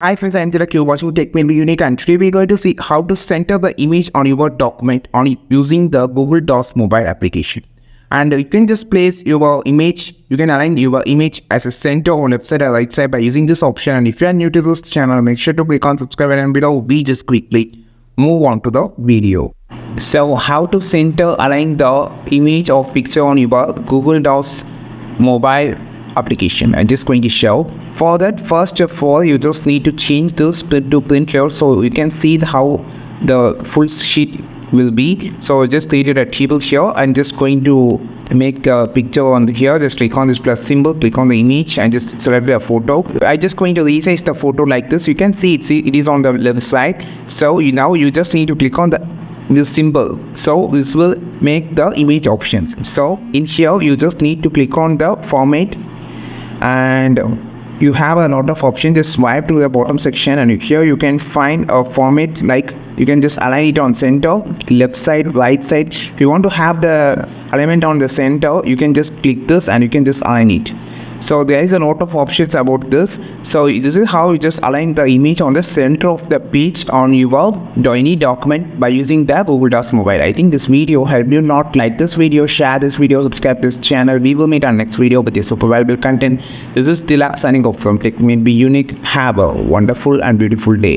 Hi friends, I am Tilak. You're watching Tech May Be Unique, and today we're going to see how to center the image on your document using the Google Docs mobile application. And you can just place your image, you can align your image as a center on left side or right side by using this option. And if you are new to this channel, make sure to click on subscribe, and below we just quickly move on to the video. So how to center align the image of picture on your Google Docs mobile application. I'm just going to show. For that, first of all, you just need to change the split to print layout so you can see how the full sheet will be. So just created a table here. I'm just going to make a picture on here. Just click on this plus symbol, click on the image, and just select a photo. I'm just going to resize the photo like this. You can see it is on the left side. So now you just need to click on this symbol, so this will make the image options. So in here you just need to click on the format, and you have a lot of options. Just swipe to the bottom section, and here you can find a format, like you can just align it on center, left side, right side. If you want to have the alignment on the center, you can just click this and you can just align it. So there is a lot of options about this. So this is how you just align the image on the center of the page on your any document by using the Google Docs mobile. I think this video helped you. Not like this video, share this video, subscribe to this channel. We will meet our next video with this super valuable content. This is Tilak signing off from Tech May Be Unique. Have a wonderful and beautiful day.